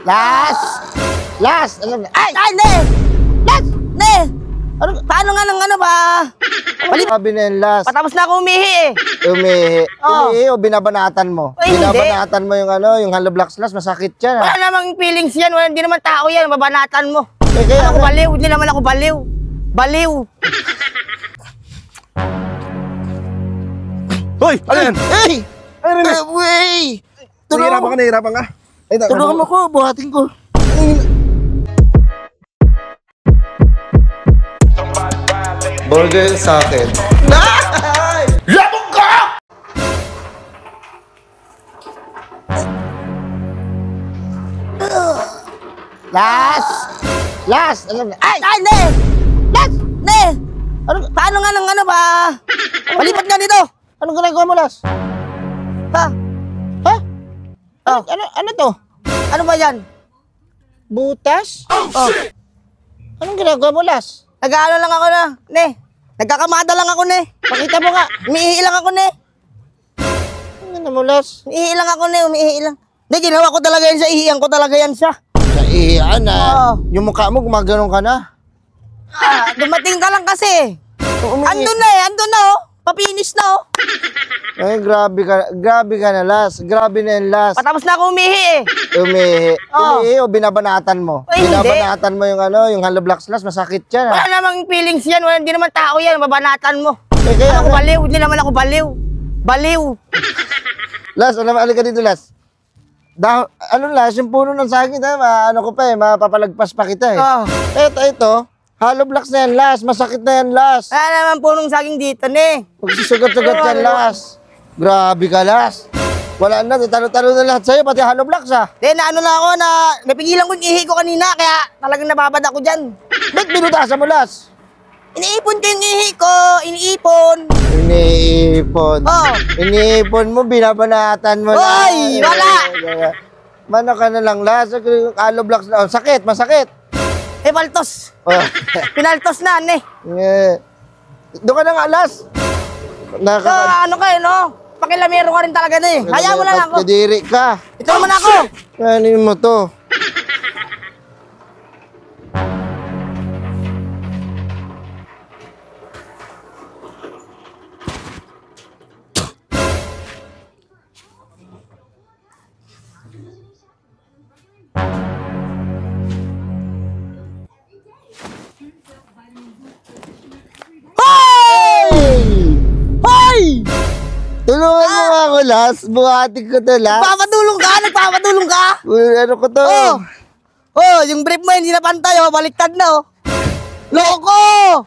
Last! Ano? Ay, ne! Last! Ne! Ano, paano nga ng ano ba? Sabi na yung last. Patapos na ako umihi eh. Umihi o binabanatan mo? Ay, binabanatan mo yung ano, yung hollow blocks last, masakit yan. Wala namang feelings yan, hindi naman tao yan, babanatan mo. Kaya ako baliw, hindi naman ako baliw. Baliw. Hoy! Ano yan? Hey! Ano yan? Wey! Nahihirapan ka? Tulungan mo ko, buhatin ko. Burger sa akin. Labog ka! Last! Ano? Ay, ne! Last! Ne! Ano, paano nga ng ano ba? Palipat nga dito. Anong ginagawa mo, Las? Ha? Ha? Oh. Ano to? Ano ba yan? Butas? Oh. Anong ginagawa mo, Las? Nag-ano lang ako na, ne. Nagkakamada lang ako, ne. Pakita mo nga. Umiihi lang ako, ne. Ano mo, Las? Umiihi lang ako, ne. Umiihi lang. Hindi, ginawa ko talaga yan siya. Ihiyan ko talaga yan siya. Naiiyan na. Oo. Yung mukha mo, gumaganon ka na. Dumating ka lang kasi. Andun na eh. Andun na, oh. Papinis na, oh. Ay, grabe ka na, Las. Grabe na yan, Las. Patapos na ako umihi eh. Umihi o binabanatan mo? Ay, hindi. Binabanatan mo yung ano, yung hollow blocks last, masakit yan. Wala namang feelings yan. Hindi naman tao yan, babanatan mo. Kaya ako baliw, hindi naman ako baliw. Baliw. Las, alika dito, Las. Ano, Las, yung puno ng saging, ano ko pa eh, mapapalagpas pa kita eh. Ito, hollow blocks na yan, Las. Masakit na yan, Las. Wala naman punong saging dito, ne. Magsusugat-sugat yan, Las. Grabe ka, Las. Wala na, talo-talo na lahat sa'yo, pati hollow blocks, ha? Ano na ako na, napigilan ko yung ihi ko kanina, kaya talagang nababad ako dyan. Ba't binutasan mo, Las? Iniipon ko yung ihi ko, iniipon. Iniipon mo, binabanatan mo. Hoy, wala. Mano ka na lang, Las. Hollow blocks na. Sakit, masakit. Paltos. Pinaltos na, ne. Doon ka na nga, Las. Ano kayo, no? Pakilamero ka rin talaga, ne. Hayaan mo lang ako. Kadiri ka. Ito naman ako. Ano mo to? Tulungan mo nga ako, Las. Buhatin ko to, Las. Nagpapatulong ka? Ano ko to? Yung brief mo hindi na pantay, baliktad na, oh. Loko!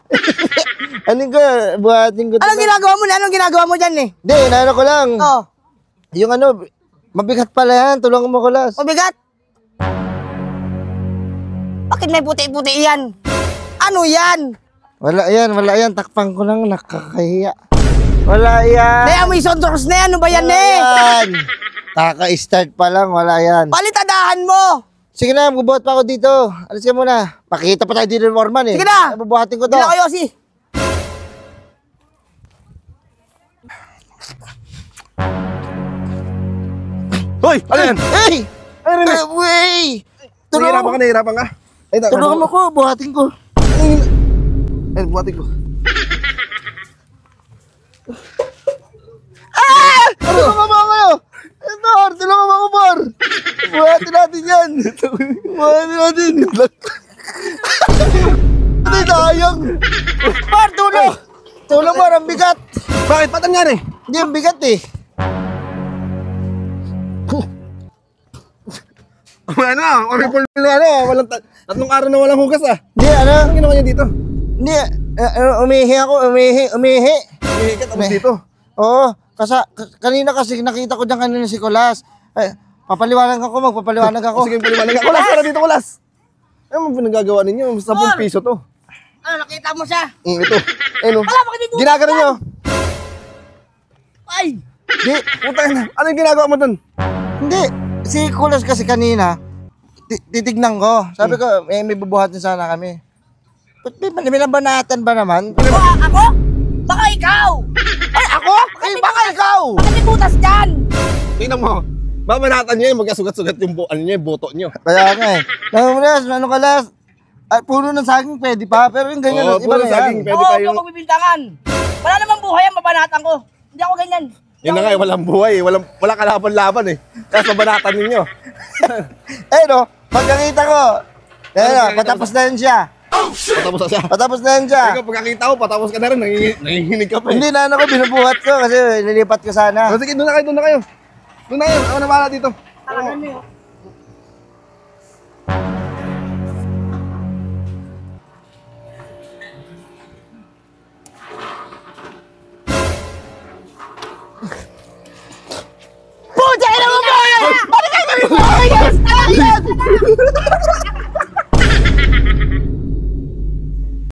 Ano ko? Buhatin ko to. Anong ginagawa mo dyan, eh? Hindi, inaano ko lang. Yung ano, mabigat pala yan. Tulungan mo ko, Las. Mabigat? Bakit may puti-puti yan? Ano yan? Wala yan. Takpan ko lang, nakakahiya. Wala yan. Amoy sondros na yan. Ano ba yan, yan? Kaka-start pa lang, wala yan. Palitadahan mo. Sige na, magbubuhat pa ako dito. Alis ka muna. Pakita pa tayo dito ng Morman eh. Sige na. Bubuhatin ko to. Hindi na kayo, si. Hoy! Ano yan? Hey! Ano yan? Wey! Nahihirapan ka? Tulungan mo ko, buhatin ko. Buhatin ko. Tulungan mo ako! Bor! Tulungan mo ako, Bor! Buhatin natin yan! Buhatin natin! Ito sayang! Bor, tulong! Tulong, Bor, ang bigat! Bakit? Ba't nangyari? Hindi, ang bigat eh! Walang tatlong araw na walang hugas ah. Hindi, ano? Anong ginawa niya dito? Hindi, umihi ako, umihi. Umihi ka tapos dito. Oo, kanina kasi nakita ko dyan kanina si Kulas. Magpapaliwanag ako. Sige, paliwanag ka. Kulas, para dito, Kulas. Ano mo pinagagawa ninyo? 10 piso to. Ano, nakita mo siya? Ito. Ano? Wala, bakit dito? Ginagano nyo? Ay! Di, puta na. Ano yung ginagawa mo dun? Hindi, si Kulas kasi kanina, titignan ko. Sabi ko, may bubuhatin sana kami. May labanatan ba naman? Ako? Baka ikaw! Ay, ako? Baka ikaw! Bakit may butas dyan? Tingnan mo. Mamanatan nyo yun, magkasugat-sugat yung boto nyo. Kaya nga eh. Las, ano ka Las? Ay, puno ng saging pwede pa, pero yung ganyan, Oo, Las, iba puno na ng saging, yan. pwede Oo, pa hindi yung... ako bibintangan. Wala namang buhay ang babanatan ko. Hindi ako ganyan. Yun na nga, walang buhay, wala kalaban-laban eh. Kaya mabanatan ninyo. Eh no, pagkakita ko, patapos na yan siya. Patapos na siya. Patapos na yan siya. Ikaw, pagkakita ko, patapos ka na rin, nanginginig ka pa eh. Hindi na ano ko, binubuhat ko kasi nilipat ko sana. Sige, doon na kayo, doon na kayo. Doon na kayo, ako na bahala dito. Talaga niyo.